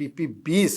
PP 20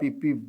PP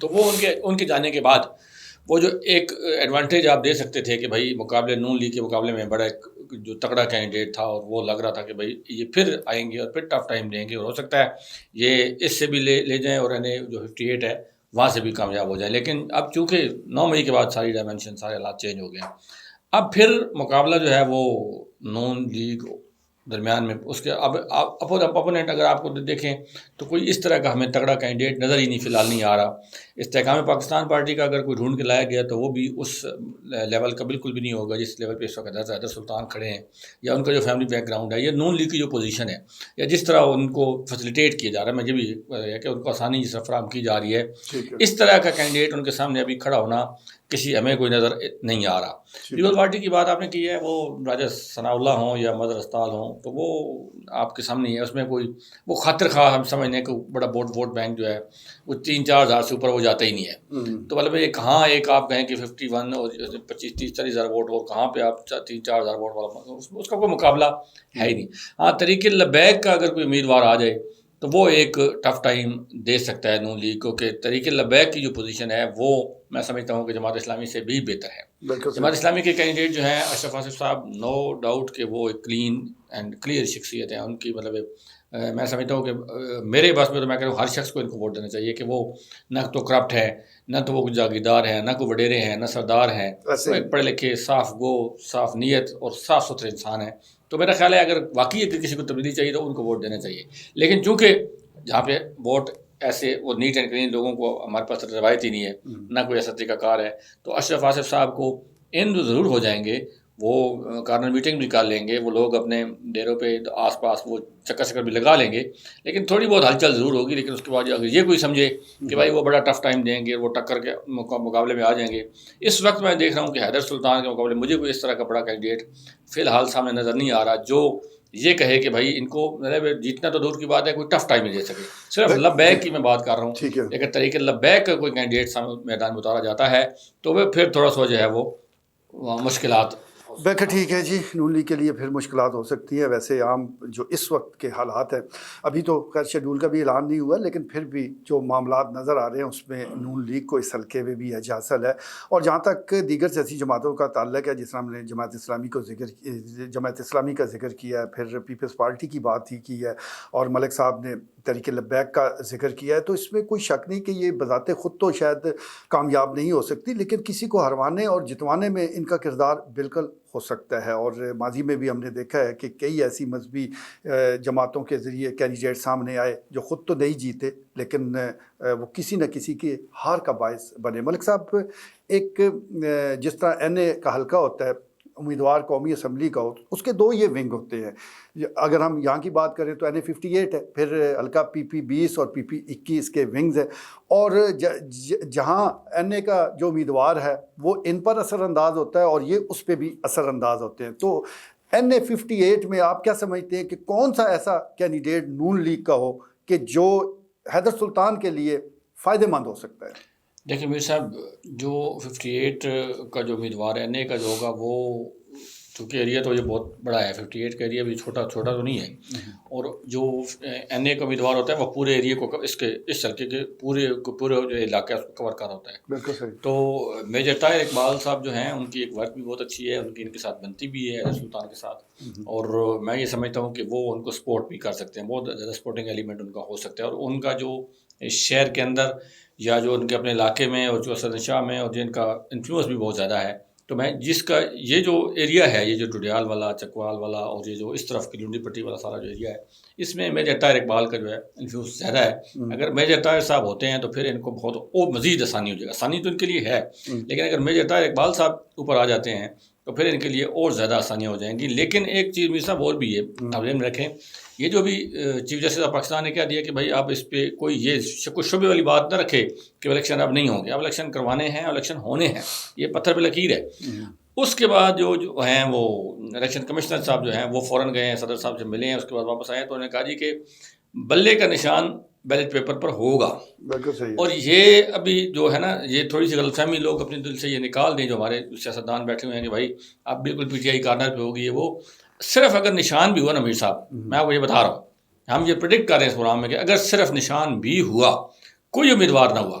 تو وہ ان کے جانے کے بعد وہ جو ایک ایڈوانٹیج آپ دے سکتے تھے کہ بھائی مقابلے نون لیگ کے مقابلے میں بڑا ایک جو تگڑا کینڈیڈیٹ تھا اور وہ لگ رہا تھا کہ بھائی یہ پھر آئیں گے اور پھر ٹف ٹائم دیں گے اور ہو سکتا ہے یہ اس سے بھی لے جائیں اور انہیں جو 58 ہے وہاں سے بھی کامیاب ہو جائیں. لیکن اب چونکہ 9 مئی کے بعد ساری ڈائمینشن سارے حالات چینج ہو گئے ہیں. اب پھر مقابلہ جو ہے وہ نون لیگ درمیان میں اس کے اب اپوننٹ اگر آپ کو دیکھیں تو کوئی اس طرح کا ہمیں تگڑا کینڈیڈیٹ نظر ہی نہیں فی الحال نہیں آ رہا. استحکام پاکستان پارٹی کا اگر کوئی ڈھونڈ کے لایا گیا تو وہ بھی اس لیول کا بالکل بھی نہیں ہوگا جس لیول پہ اس وقت حیدر سلطان کھڑے ہیں یا ان کا جو فیملی بیک گراؤنڈ ہے یا نون لیگ کی جو پوزیشن ہے یا جس طرح ان کو فیسیلیٹیٹ کیا جا رہا ہے. میں یہ بھی ہے کہ ان کو آسانی جس طرح فراہم کی جا رہی ہے اس طرح کا کینڈیڈیٹ ان کے سامنے ابھی کھڑا ہونا کسی ہمیں کوئی نظر نہیں آ رہا. پیپل پارٹی کی بات آپ نے کی ہے وہ راجہ ثناء اللہ ہوں یا مظہر اسطال ہوں تو وہ آپ کے سامنے ہی ہے. اس میں کوئی وہ خاطر خواہ ہم سمجھنے کہ بڑا ووٹ بینک جو ہے وہ 3-4 ہزار سے اوپر وہ جاتا ہی نہیں ہے. تو مطلب یہ کہاں ایک آپ کہیں کہ 51 اور 25-30-40 ہزار ووٹ اور کہاں پہ آپ 3-4 ہزار ووٹ والا اس کا کوئی مقابلہ ہے ہی نہیں. ہاں تحریک لبیک کا اگر کوئی امیدوار آ جائے تو وہ ایک ٹف ٹائم دے سکتا ہے نون لیگ کو کہ تحریک لبیک کی جو پوزیشن ہے وہ میں سمجھتا ہوں کہ جماعت اسلامی سے بھی بہتر ہے. جماعت اسلامی کے کینڈیڈیٹ جو ہیں اشرف آصف صاحب نو ڈاؤٹ کہ وہ ایک کلین اینڈ کلیئر شخصیت ہے. ان کی مطلب میں سمجھتا ہوں کہ میرے بس میں تو میں کہہ رہا ہوں ہر شخص کو ان کو ووٹ دینا چاہیے کہ وہ نہ تو کرپٹ ہے نہ تو وہ جاگیردار ہیں نہ کوئی وڈیرے ہیں نہ سردار ہیں. وہ ایک پڑھے لکھے صاف گو صاف نیت اور صاف ستھرے انسان ہیں. تو میرا خیال ہے اگر واقعی کسی کو تبدیلی چاہیے تو ان کو ووٹ دینا چاہیے. لیکن چونکہ جہاں پہ ووٹ ایسے وہ نیٹ اینڈ کلین لوگوں کو ہمارے پاس روایت ہی نہیں ہے نہ کوئی ایسا طریقہ کار ہے تو اشرف آصف صاحب کو ان ضرور ہو جائیں گے. وہ کارنر میٹنگ بھی کر لیں گے وہ لوگ اپنے ڈیروں پہ آس پاس وہ چکر بھی لگا لیں گے لیکن تھوڑی بہت ہلچل ضرور ہوگی. لیکن اس کے بعد اگر یہ کوئی سمجھے کہ بھائی وہ بڑا ٹف ٹائم دیں گے وہ ٹکر کے مقابلے میں آ جائیں گے. اس وقت میں دیکھ رہا ہوں کہ حیدر سلطان کے مقابلے مجھے کوئی اس طرح کا بڑا کینڈیڈیٹ فی الحال سامنے نظر نہیں آ رہا جو یہ کہے کہ بھائی ان کو جیتنا تو دور کی بات ہے کوئی ٹف ٹائم ہی دے سکے. صرف لبیک کی میں بات کر رہا ہوں. اگر طریقے لبیک کا کوئی کینڈیڈیٹ سامنے میدان میں اتارا جاتا ہے تو وہ پھر تھوڑا سا جو ہے وہ مشکلات بیٹھے. ٹھیک ہے جی نون لیگ کے لیے پھر مشکلات ہو سکتی ہیں. ویسے عام جو اس وقت کے حالات ہیں ابھی تو خیر شیڈول کا بھی اعلان نہیں ہوا لیکن پھر بھی جو معاملات نظر آ رہے ہیں اس میں نون لیگ کو اس حلقے میں بھی اعجاز حاصل ہے. اور جہاں تک دیگر سیاسی جماعتوں کا تعلق ہے جس طرح ہم نے جماعت اسلامی کا ذکر کیا ہے پھر پیپلز پارٹی کی بات ہی کی ہے اور ملک صاحب نے تحریک لبیک کا ذکر کیا ہے تو اس میں کوئی شک نہیں کہ یہ بذات خود تو شاید کامیاب نہیں ہو سکتی لیکن کسی کو ہروانے اور جتوانے میں ان کا کردار بالکل ہو سکتا ہے. اور ماضی میں بھی ہم نے دیکھا ہے کہ کئی ایسی مذہبی جماعتوں کے ذریعے کینڈیڈیٹ سامنے آئے جو خود تو نہیں جیتے لیکن وہ کسی نہ کسی کی ہار کا باعث بنے. ملک صاحب ایک جس طرح NA کا حلقہ ہوتا ہے امیدوار قومی اسمبلی کا ہو اس کے 2 یہ ونگ ہوتے ہیں. اگر ہم یہاں کی بات کریں تو NA 58 ہے پھر حلقہ PP 20 اور PP 21 کے ونگز ہیں اور جہاں NA کا جو امیدوار ہے وہ ان پر اثر انداز ہوتا ہے اور یہ اس پہ بھی اثر انداز ہوتے ہیں. تو NA 58 میں آپ کیا سمجھتے ہیں کہ کون سا ایسا کینڈیڈیٹ نون لیگ کا ہو کہ جو حیدر سلطان کے لیے فائدہ مند ہو سکتا ہے؟ دیکھیں میر صاحب جو 58 کا جو امیدوار ہے NA کا جو ہوگا وہ چونکہ ایریا تو یہ بہت بڑا ہے 58 کا ایریا بھی چھوٹا تو نہیں ہے اور جو NA کا امیدوار ہوتا ہے وہ پورے ایریا کو اس حلقے کے پورے جو علاقہ ہے اس کو کور کر ہوتا ہے. بالکل صحیح. تو میجر طاہر اقبال صاحب جو ہیں ان کی ایک ورک بھی بہت اچھی ہے ان کی ان کے ساتھ بنتی بھی ہے حیدر سلطان کے ساتھ اور میں یہ سمجھتا ہوں کہ وہ ان کو سپورٹ بھی کر سکتے ہیں. بہت زیادہ سپورٹنگ ایلیمنٹ ان کا ہو سکتا ہے اور ان کا جو شہر کے اندر یا جو ان کے اپنے علاقے میں اور جو اسد شاہ میں اور جن کا انفلوئنس بھی بہت زیادہ ہے تو میں جس کا یہ جو ایریا ہے یہ جو ڈڈیال والا چکوال والا اور یہ جو اس طرف کی لنڈی پٹی والا سارا جو ایریا ہے اس میں میجر طاہر اقبال کا جو ہے انفلوئنس زیادہ ہے. اگر میجر طاہر صاحب ہوتے ہیں تو پھر ان کو بہت اور مزید آسانی ہو جائے گا. آسانی تو ان کے لیے ہے لیکن اگر میجر طاہر اقبال صاحب اوپر آ جاتے ہیں تو پھر ان کے لیے اور زیادہ آسانیاں ہو جائیں گی. لیکن ایک چیز میر صاحب اور بھی ہے آپ ذہن میں رکھیں یہ جو بھی چیف جسٹس آف پاکستان نے کیا دیا کہ بھائی آپ اس پہ کوئی یہ شک و شبے والی بات نہ رکھے کہ الیکشن اب نہیں ہوں گے. اب الیکشن کروانے ہیں الیکشن ہونے ہیں یہ پتھر پہ لکیر ہے. اس کے بعد جو ہیں وہ الیکشن کمشنر صاحب جو ہیں وہ فوراً گئے ہیں صدر صاحب سے ملے ہیں اس کے بعد واپس آئے تو انہوں نے کہا جی کہ بلے کا نشان بیلٹ پیپر پر ہوگا. بالکل صحیح. اور یہ ابھی جو ہے نا یہ تھوڑی سی غلط فہمی لوگ اپنے دل سے یہ نکال دیں جو ہمارے سیاستدان بیٹھے ہوئے ہیں کہ بھائی اب بالکل PTI کارنر پہ ہوگی. وہ صرف اگر نشان بھی ہوا نا میر صاحب میں آپ کو یہ بتا رہا ہوں ہم یہ پریڈکٹ کر رہے ہیں اس پروگرام میں کہ اگر صرف نشان بھی ہوا کوئی امیدوار نہ ہوا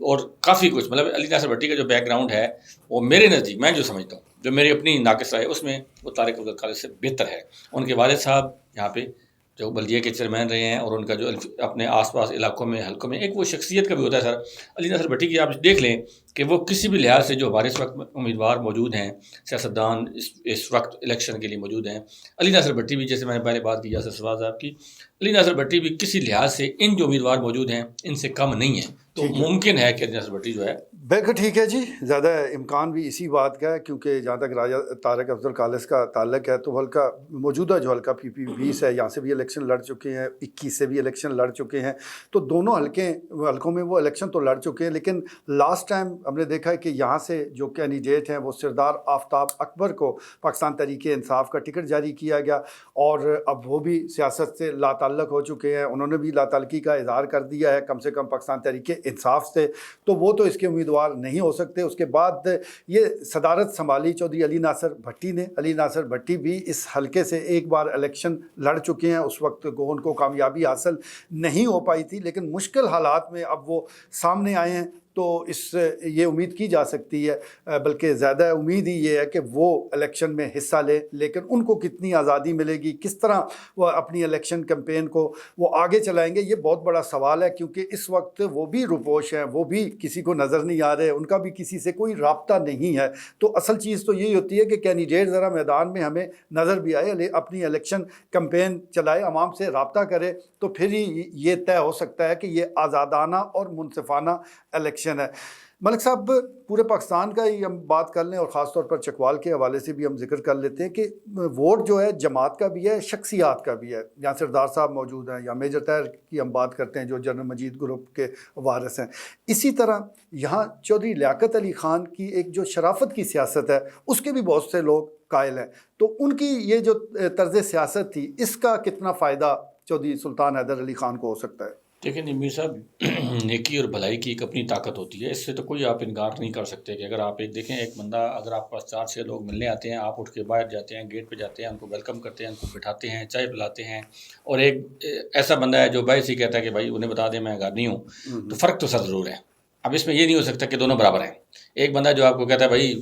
اور کافی کچھ مطلب علی ناصر بھٹی کا جو بیک گراؤنڈ ہے وہ میرے نزدیک میں جو سمجھتا ہوں جو میری اپنی ناقص رائے اس میں وہ طارق عبدالقادر خالد سے بہتر ہے. ان کے والد صاحب یہاں پہ جو بلدیہ کے چیئرمین رہے ہیں اور ان کا جو اپنے آس پاس علاقوں میں حلقوں میں ایک وہ شخصیت کا بھی ہوتا ہے سر. علی ناصر بھٹی کی آپ دیکھ لیں کہ وہ کسی بھی لحاظ سے جو ہمارے اس وقت امیدوار موجود ہیں سیاستدان اس وقت الیکشن کے لیے موجود ہیں, علی ناصر بھٹی بھی, جیسے میں نے پہلے بات کی یاسر سرفراز صاحب کی, علی ناصر بھٹی بھی کسی لحاظ سے ان جو امیدوار موجود ہیں ان سے کم نہیں ہیں. تو ممکن ہے کہ علی ناصر بھٹی جو ہے بالکل ٹھیک ہے جی. زیادہ امکان بھی اسی بات کا ہے کیونکہ جہاں تک راجہ طارق عبدالخالد کا تعلق ہے تو حلقہ موجودہ جو حلقہ PPP ہے یہاں سے بھی الیکشن لڑ چکے ہیں, 21 سے بھی الیکشن لڑ چکے ہیں. تو دونوں حلقوں میں وہ الیکشن تو لڑ چکے ہیں, لیکن لاسٹ ٹائم ہم نے دیکھا ہے کہ یہاں سے جو کینڈیڈیٹ ہیں وہ سردار آفتاب اکبر کو پاکستان تحریک انصاف کا ٹکٹ جاری کیا گیا اور اب وہ بھی سیاست سے لا تعلق ہو چکے ہیں. انہوں نے بھی لا تعلقی کا اظہار کر دیا ہے کم سے کم پاکستان تحریک انصاف سے, تو وہ تو اس کے امیدوار نہیں ہو سکتے. اس کے بعد یہ صدارت سنبھالی چودھری علی ناصر بھٹی نے. علی ناصر بھٹی بھی اس حلقے سے ایک بار الیکشن لڑ چکے ہیں, اس وقت ان کو کامیابی حاصل نہیں ہو پائی تھی, لیکن مشکل حالات میں اب وہ سامنے آئے ہیں تو یہ امید کی جا سکتی ہے, بلکہ زیادہ امید ہی یہ ہے کہ وہ الیکشن میں حصہ لے, لیکن ان کو کتنی آزادی ملے گی, کس طرح وہ اپنی الیکشن کیمپین کو وہ آگے چلائیں گے, یہ بہت بڑا سوال ہے. کیونکہ اس وقت وہ بھی روپوش ہیں, وہ بھی کسی کو نظر نہیں آ رہے, ان کا بھی کسی سے کوئی رابطہ نہیں ہے. تو اصل چیز تو یہی ہوتی ہے کہ کینڈیڈیٹ ذرا میدان میں ہمیں نظر بھی آئے, اپنی الیکشن کیمپین چلائے, عوام سے رابطہ کرے, تو پھر ہی یہ طے ہو سکتا ہے کہ یہ آزادانہ اور منصفانہ الیکشن ہے. ملک صاحب, پورے پاکستان کا ہی ہم بات کر لیں اور خاص طور پر چکوال کے حوالے سے بھی ہم ذکر کر لیتے ہیں کہ ووٹ جو ہے جماعت کا بھی ہے, شخصیات کا بھی ہے. یہاں سردار صاحب موجود ہیں, یا میجر طاہر کی ہم بات کرتے ہیں جو جنرل مجید گروپ کے وارث ہیں. اسی طرح یہاں چودھری لیاقت علی خان کی ایک جو شرافت کی سیاست ہے اس کے بھی بہت سے لوگ قائل ہیں. تو ان کی یہ جو طرز سیاست تھی اس کا کتنا فائدہ چودھری سلطان حیدر علی خان کو ہو سکتا ہے؟ دیکھیں میر صاحب, نیکی اور بھلائی کی ایک اپنی طاقت ہوتی ہے, اس سے تو کوئی آپ انکار نہیں کر سکتے کہ اگر آپ ایک دیکھیں ایک بندہ اگر آپ پاس 4-6 لوگ ملنے آتے ہیں, آپ اٹھ کے باہر جاتے ہیں, گیٹ پہ جاتے ہیں, ان کو ویلکم کرتے ہیں, ان کو بٹھاتے ہیں, چائے پلاتے ہیں, اور ایک ایسا بندہ ہے جو باعث ہی کہتا ہے کہ بھائی انہیں بتا دیں میں گھر نہیں ہوں, تو فرق تو سر ضرور ہے. اب اس میں یہ نہیں ہو سکتا کہ دونوں برابر ہیں. ایک بندہ جو آپ کو کہتا ہے بھائی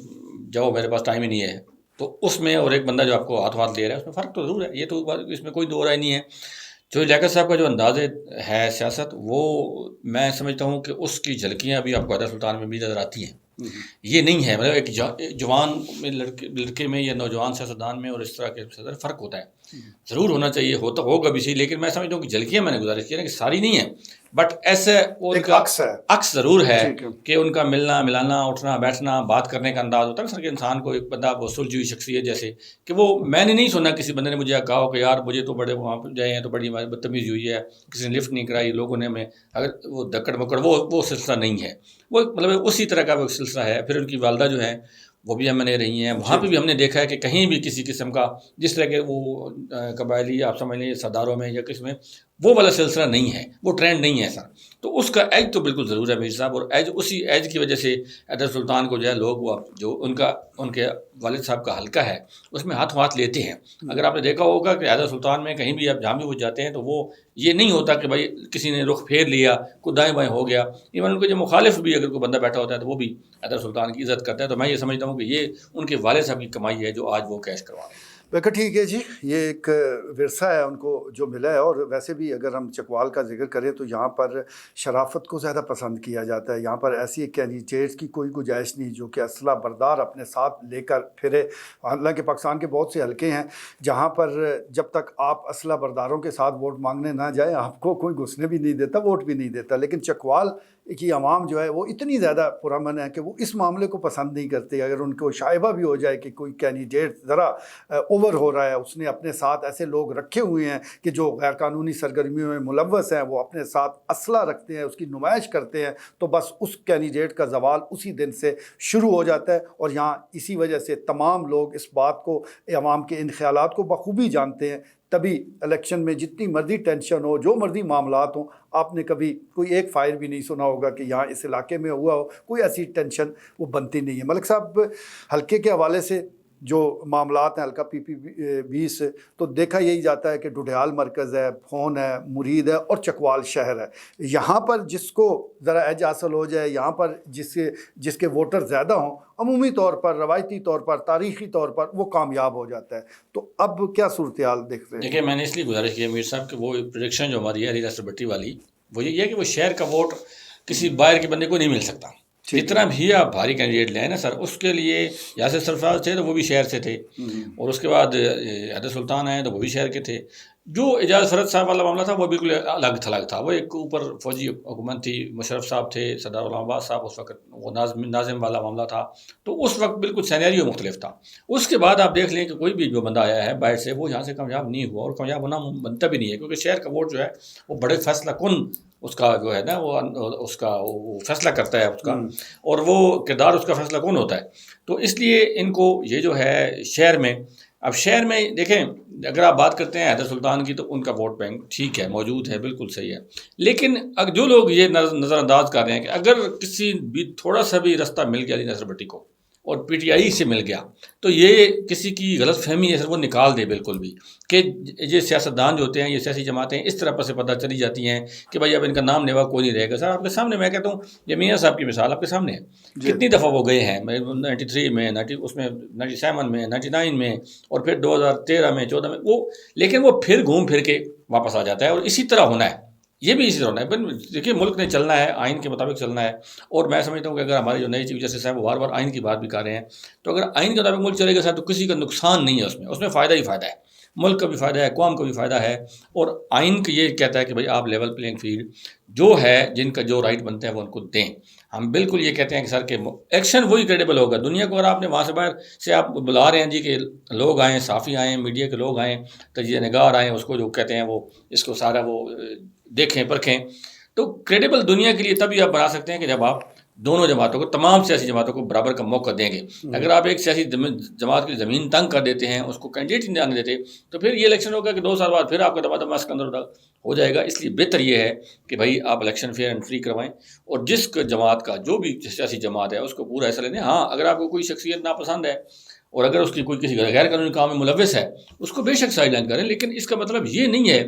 جاؤ میرے پاس ٹائم ہی نہیں ہے, تو اس میں, اور ایک بندہ جو آپ کو ہاتھ لے رہا ہے اس میں فرق تو ضرور ہے. یہ تو اس میں کوئی دو رائے نہیں ہے. جو لیاقت صاحب کا جو انداز ہے سیاست, وہ میں سمجھتا ہوں کہ اس کی جھلکیاں بھی آپ کو حیدر سلطان میں بھی نظر آتی ہیں. یہ نہیں ہے مطلب ایک جوان میں لڑکے میں یا نوجوان سیاستدان میں اور اس طرح کے فرق ہوتا ہے. ضرور ہونا چاہیے, ہوتا ہوگا بھی صحیح, لیکن میں سمجھتا ہوں کہ جھلکیاں میں نے گزارش کی نا کہ ساری نہیں ہیں, بٹ ایسے وہ ان کا عکس ضرور ہے کہ ان کا ملنا ملانا, اٹھنا بیٹھنا, بات کرنے کا انداز ہوتا ہے سر کہ انسان کو ایک بندہ وہ سلجھی ہوئی شخصیت جیسے کہ وہ, میں نے نہیں سنا کسی بندے نے مجھے کہا ہو کہ یار مجھے تو بڑے وہاں پہ جائے ہیں تو بڑی بدتمیزی ہوئی ہے, کسی نے لفٹ نہیں کرائی, لوگوں نے ہمیں اگر وہ دکڑ مکڑ وہ سلسلہ نہیں ہے. وہ مطلب اسی طرح کا وہ سلسلہ ہے. پھر ان کی والدہ جو ہیں وہ بھی ہم نے رہی ہیں, وہاں پہ بھی ہم نے دیکھا ہے کہ کہیں بھی کسی قسم کا جس طرح کے وہ قبائلی آپ سمجھ لیں سرداروں میں یا کس میں وہ والا سلسلہ نہیں ہے, وہ ٹرینڈ نہیں ہے سر. تو اس کا ایج تو بالکل ضرور ہے میر صاحب, اور ایج اسی ایج کی وجہ سے حیدر سلطان کو جو ہے لوگ وہ جو ان کے والد صاحب کا حلقہ ہے اس میں ہاتھ لیتے ہیں. اگر آپ نے دیکھا ہوگا کہ حیدر سلطان میں کہیں بھی آپ جہاں بھی وہ جاتے ہیں تو وہ یہ نہیں ہوتا کہ بھائی کسی نے رخ پھیر لیا, کوئی دائیں بائیں ہو گیا. ایون ان کے جو مخالف بھی اگر کوئی بندہ بیٹھا ہوتا ہے تو وہ بھی حیدر سلطان کی عزت کرتا ہے. تو میں یہ سمجھتا ہوں کہ یہ ان کے والد صاحب کی کمائی ہے جو آج وہ کیش کروا رہے ہیں. بالکل ٹھیک ہے جی, یہ ایک ورثہ ہے ان کو جو ملا ہے. اور ویسے بھی اگر ہم چکوال کا ذکر کریں تو یہاں پر شرافت کو زیادہ پسند کیا جاتا ہے. یہاں پر ایسی کینڈیڈیٹس کی کوئی گنجائش نہیں جو کہ اسلحہ بردار اپنے ساتھ لے کر پھرے. حالانکہ پاکستان کے بہت سے حلقے ہیں جہاں پر جب تک آپ اسلحہ برداروں کے ساتھ ووٹ مانگنے نہ جائیں آپ کو کوئی گھسنے بھی نہیں دیتا, ووٹ بھی نہیں دیتا. لیکن چکوال کی عوام جو ہے وہ اتنی زیادہ پرامن ہے کہ وہ اس معاملے کو پسند نہیں کرتے. اگر ان کو شائبہ بھی ہو جائے کہ کوئی کینڈیڈیٹ ذرا اوور ہو رہا ہے, اس نے اپنے ساتھ ایسے لوگ رکھے ہوئے ہیں کہ جو غیر قانونی سرگرمیوں میں ملوث ہیں, وہ اپنے ساتھ اسلحہ رکھتے ہیں, اس کی نمائش کرتے ہیں, تو بس اس کینڈیڈیٹ کا زوال اسی دن سے شروع ہو جاتا ہے. اور یہاں اسی وجہ سے تمام لوگ اس بات کو, عوام کے ان خیالات کو بخوبی جانتے ہیں. تبھی الیکشن میں جتنی مرضی ٹینشن ہو, جو مرضی معاملات ہوں, آپ نے کبھی کوئی ایک فائر بھی نہیں سنا ہوگا کہ یہاں اس علاقے میں ہوا ہو. کوئی ایسی ٹینشن وہ بنتی نہیں ہے. ملک صاحب, حلقے کے حوالے سے جو معاملات ہیں حلقہ PP20 تو دیکھا یہی جاتا ہے کہ ڈڈیال مرکز ہے، بھون ہے، مرید ہے اور چکوال شہر ہے. یہاں پر جس کو ذرا ایج حاصل ہو جائے، یہاں پر جس کے ووٹر زیادہ ہوں، عمومی طور پر، روایتی طور پر، تاریخی طور پر وہ کامیاب ہو جاتا ہے. تو اب کیا صورتحال دیکھ رہے ہیں؟ دیکھیے میں نے اس لیے گزارش کی ہے میر صاحب کہ وہ پروڈکشن جو ہماری ہے علی نصر بٹی والی، وہ یہ ہے کہ وہ شہر کا ووٹ کسی باہر کے بندے کو نہیں مل سکتا. جتنا بھی آپ بھاری کینڈیڈیٹ لیں نا سر، اس کے لیے یاسر سرفراز تھے تو وہ بھی شہر سے تھے، اور اس کے بعد حیدر سلطان ہیں تو وہ بھی شہر کے تھے. جو اعجاز فرد صاحب والا معاملہ تھا وہ بالکل الگ تھلگ تھا. وہ ایک اوپر فوجی حکومت تھی، مشرف صاحب تھے، سردار غلام عباس صاحب اس وقت، وہ ناظم والا معاملہ تھا. تو اس وقت بالکل سینیریو مختلف تھا. اس کے بعد آپ دیکھ لیں کہ کوئی بھی جو بندہ آیا ہے باہر سے، وہ یہاں سے کامیاب نہیں ہوا، اور کامیاب ہونا بنتا بھی نہیں ہے، کیونکہ شہر کا ووٹ جو ہے وہ بڑے فیصلہ کن اس کا جو ہے نا وہ اس کا وہ فیصلہ کرتا ہے اس کا، اور وہ کردار اس کا فیصلہ کون ہوتا ہے. تو اس لیے ان کو یہ جو ہے شہر میں، اب شہر میں دیکھیں اگر آپ بات کرتے ہیں حیدر سلطان کی تو ان کا ووٹ بینک ٹھیک ہے، موجود ہے، بالکل صحیح ہے. لیکن جو لوگ یہ نظر انداز کر رہے ہیں کہ اگر کسی بھی تھوڑا سا بھی رستہ مل گیا علی نصر بٹی کو اور PTI سے مل گیا تو یہ کسی کی غلط فہمی ہے سر، وہ نکال دے بالکل بھی، کہ یہ سیاستدان جو ہوتے ہیں، یہ سیاسی جماعتیں اس طرح پر سے پتہ چلی جاتی ہیں کہ بھائی اب ان کا نام لیوا کوئی نہیں رہے گا. سر آپ کے سامنے میں کہتا ہوں، یہ میاں صاحب کی مثال آپ کے سامنے ہے، کتنی دفعہ وہ گئے ہیں 93 میں، اس میں 97 میں، 99 میں، اور پھر 2013 میں، 14 میں، وہ لیکن وہ پھر گھوم پھر کے واپس آ جاتا ہے. اور اسی طرح ہونا ہے، یہ بھی اسی طرح ہونا ہے. دیکھیے ملک نے چلنا ہے، آئین کے مطابق چلنا ہے. اور میں سمجھتا ہوں کہ اگر ہمارے جو نئے چیف جسٹس ہیں وہ بار بار آئین کی بات بھی کر رہے ہیں، تو اگر آئین کے مطابق ملک چلے گا سر تو کسی کا نقصان نہیں ہے، اس میں فائدہ ہی فائدہ ہے. ملک کا بھی فائدہ ہے، قوم کا بھی فائدہ ہے. اور آئین یہ کہتا ہے کہ بھائی آپ لیول پلینگ فیلڈ جو ہے، جن کا جو رائٹ بنتے ہیں وہ ان کو دیں. ہم بالکل یہ کہتے ہیں کہ سر کہ ایکشن وہی کریڈیبل ہوگا. دنیا کو اگر آپ نے وہاں سے باہر سے آپ بلا رہے ہیں جی کہ لوگ آئیں، صحافی آئیں، میڈیا کے لوگ آئیں، تجزیہ نگار آئیں، اس کو جو کہتے ہیں وہ اس کو سارا وہ دیکھیں پرکھیں، تو کریڈیبل دنیا کے لیے تبھی آپ بنا سکتے ہیں کہ جب آپ دونوں جماعتوں کو، تمام سیاسی جماعتوں کو برابر کا موقع دیں گے. اگر آپ ایک سیاسی جماعت کی زمین تنگ کر دیتے ہیں، اس کو کینڈیڈیٹ نہیں آنے دیتے، تو پھر یہ الیکشن ہوگا کہ 2 سال بعد پھر آپ کا دبا اس کے اندر ہو جائے گا. اس لیے بہتر یہ ہے کہ بھائی آپ الیکشن فیئر اینڈ فری کروائیں، اور جس جماعت کا جو بھی سیاسی جماعت ہے اس کو پورا حصہ لینے. ہاں اگر آپ کو کوئی شخصیت ناپسند ہے اور اگر اس کی کوئی کسی غیر قانونی کام میں ملوث ہے، اس کو بے شک سائڈ لائن کریں، لیکن اس کا مطلب یہ نہیں ہے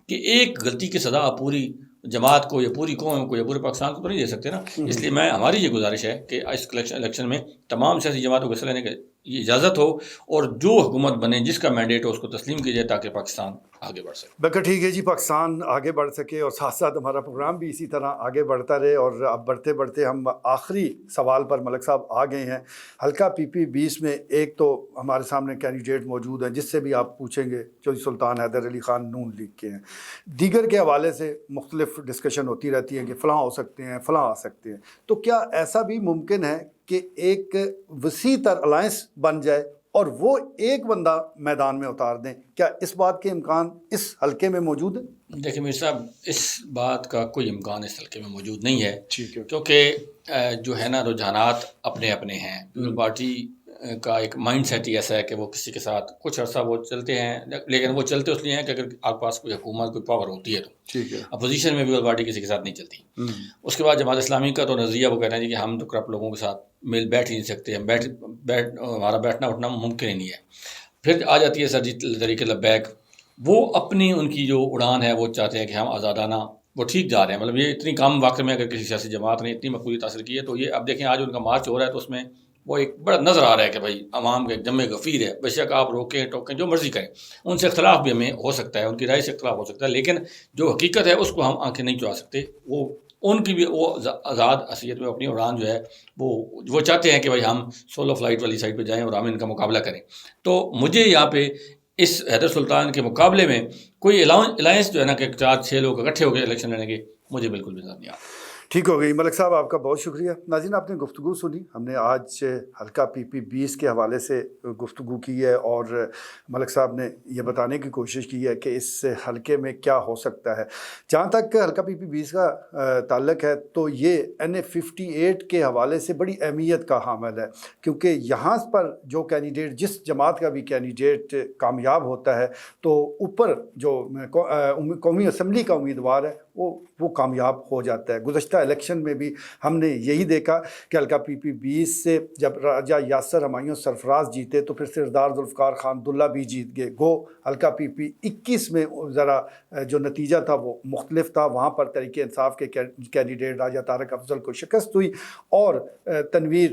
کہ ایک غلطی کی سزا آپ پوری جماعت کو یا پوری قوم کو یا پورے پاکستان کو تو نہیں دے سکتے نا. اس لیے ہماری یہ گزارش ہے کہ اس الیکشن میں تمام سیاسی جماعتوں کو حصہ لینے کی اجازت ہو، اور جو حکومت بنے، جس کا مینڈیٹ ہو، اس کو تسلیم کی جائے تاکہ پاکستان آگے بڑھ سکے. بالکل ٹھیک ہے جی، پاکستان آگے بڑھ سکے اور ساتھ ساتھ ہمارا پروگرام بھی اسی طرح آگے بڑھتا رہے. اور اب بڑھتے بڑھتے ہم آخری سوال پر ملک صاحب آ گئے ہیں. حلقہ PP20 میں ایک تو ہمارے سامنے کینڈیڈیٹ موجود ہیں جس سے بھی آپ پوچھیں گے، چودھری سلطان حیدر علی خان نون لیگ کے ہیں. دیگر کے حوالے سے مختلف ڈسکشن ہوتی رہتی ہے کہ فلاں ہو سکتے ہیں، فلاں آ سکتے ہیں. تو کیا ایسا بھی ممکن ہے کہ ایک وسیع تر الائنس بن جائے اور وہ ایک بندہ میدان میں اتار دیں؟ کیا اس بات کے امکان اس حلقے میں موجود ہے؟ دیکھیں میر صاحب، اس بات کا کوئی امکان اس حلقے میں موجود نہیں ہے، ٹھیک ہے. کیونکہ جو ہے نا رجحانات اپنے اپنے ہیں. پیپل پارٹی کا ایک مائنڈ سیٹ ہی ایسا ہے کہ وہ کسی کے ساتھ کچھ عرصہ وہ چلتے ہیں، لیکن وہ چلتے اس لیے ہیں کہ اگر آپ کے پاس کوئی حکومت، کوئی پاور ہوتی ہے تو ٹھیک ہے. اپوزیشن میں پیپل پارٹی کسی کے ساتھ نہیں چلتی. اس کے بعد جماعت اسلامی کا تو نظریہ وہ کہتے ہیں جی کہ ہم تو کرپٹ لوگوں کے ساتھ بیٹھ ہی نہیں سکتے، ہم ہمارا بیٹھنا اٹھنا ممکن ہی نہیں ہے. پھر آ جاتی ہے سرجیت طریقے لبیک، وہ اپنی ان کی جو اڑان ہے وہ چاہتے ہیں کہ ہم آزادانہ، وہ ٹھیک جا رہے ہیں. مطلب یہ اتنی کم وقت میں اگر کسی سیاسی جماعت نے اتنی مقبولیت حاصل کی ہے تو یہ اب دیکھیں آج ان کا مارچ ہو رہا ہے تو اس میں وہ ایک بڑا نظر آ رہا ہے کہ بھائی عوام کے جمع غفیر ہے. بے شک آپ روکیں ٹوکیں جو مرضی کریں، ان سے اختلاف بھی ہمیں ہو سکتا ہے، ان کی رائے سے اختلاف ہو سکتا ہے، لیکن جو حقیقت ہے اس کو ہم آنکھیں نہیں چڑھا سکتے. وہ ان کی بھی وہ آزاد حیثیت میں اپنی اڑان جو ہے وہ چاہتے ہیں کہ بھائی ہم سولو فلائٹ والی سائڈ پہ جائیں اور ہم ان کا مقابلہ کریں. تو مجھے یہاں پہ اس حیدر سلطان کے مقابلے میں کوئی الائنس جو ہے نا کہ 4-6 لوگ اکٹھے ہو کے الیکشن لڑیں گے، مجھے بالکل بھی نظر نہیں آتا. ٹھیک ہو گئی ملک صاحب، آپ کا بہت شکریہ. ناظرین آپ نے گفتگو سنی، ہم نے آج حلقہ PP20 کے حوالے سے گفتگو کی ہے اور ملک صاحب نے یہ بتانے کی کوشش کی ہے کہ اس حلقے میں کیا ہو سکتا ہے. جہاں تک حلقہ PP20 کا تعلق ہے تو یہ NA58 کے حوالے سے بڑی اہمیت کا حامل ہے، کیونکہ یہاں پر جو کینڈیڈیٹ، جس جماعت کا بھی کینڈیڈیٹ کامیاب ہوتا ہے تو اوپر جو قومی اسمبلی کا امیدوار ہے وہ کامیاب ہو جاتا ہے۔ گزشتہ الیکشن میں بھی ہم نے یہی دیکھا کہ حلقہ PP-20 سے جب راجہ یاسر ہمایوں سرفراز جیتے تو پھر سردار ذوالفقار خان عبداللہ بھی جیت گئے۔ گو حلقہ PP-21 میں ذرا جو نتیجہ تھا وہ مختلف تھا، وہاں پر تحریک انصاف کے کینڈیڈیٹ راجہ طارق افضل کو شکست ہوئی اور تنویر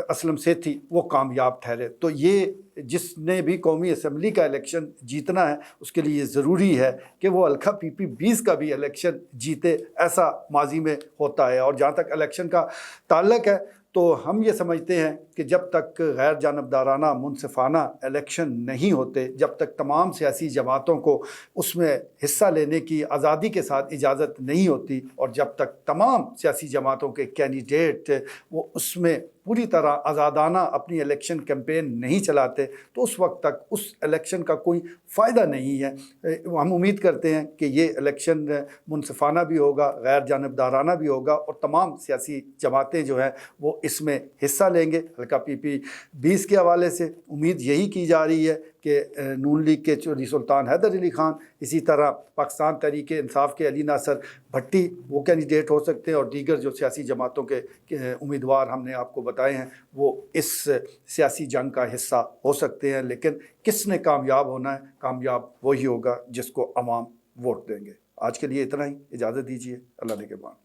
اسلم سیٹھی وہ کامیاب ٹھہرے۔ تو یہ جس نے بھی قومی اسمبلی کا الیکشن جیتنا ہے اس کے لیے ضروری ہے کہ وہ حلقہ PP-20 کا بھی الیکشن جیتے، ایسا ماضی میں ہوتا ہے۔ اور جہاں تک الیکشن کا تعلق ہے تو ہم یہ سمجھتے ہیں کہ جب تک غیر جانبدارانہ منصفانہ الیکشن نہیں ہوتے، جب تک تمام سیاسی جماعتوں کو اس میں حصہ لینے کی آزادی کے ساتھ اجازت نہیں ہوتی، اور جب تک تمام سیاسی جماعتوں کے کینڈیڈیٹ وہ اس میں پوری طرح آزادانہ اپنی الیکشن کیمپین نہیں چلاتے، تو اس وقت تک اس الیکشن کا کوئی فائدہ نہیں ہے۔ ہم امید کرتے ہیں کہ یہ الیکشن منصفانہ بھی ہوگا، غیر جانبدارانہ بھی ہوگا، اور تمام سیاسی جماعتیں جو ہیں وہ اس میں حصہ لیں گے۔ حلقہ PP-20 کے حوالے سے امید یہی کی جا رہی ہے کہ نون لیگ کے چودھری سلطان حیدر علی خان، اسی طرح پاکستان تحریک انصاف کے علی ناصر بھٹی وہ کینڈیڈیٹ ہو سکتے ہیں، اور دیگر جو سیاسی جماعتوں کے امیدوار ہم نے آپ کو بتائے ہیں وہ اس سیاسی جنگ کا حصہ ہو سکتے ہیں۔ لیکن کس نے کامیاب ہونا ہے؟ کامیاب وہی ہوگا جس کو عوام ووٹ دیں گے۔ آج کے لیے اتنا ہی، اجازت دیجیے، اللہ نگہبان۔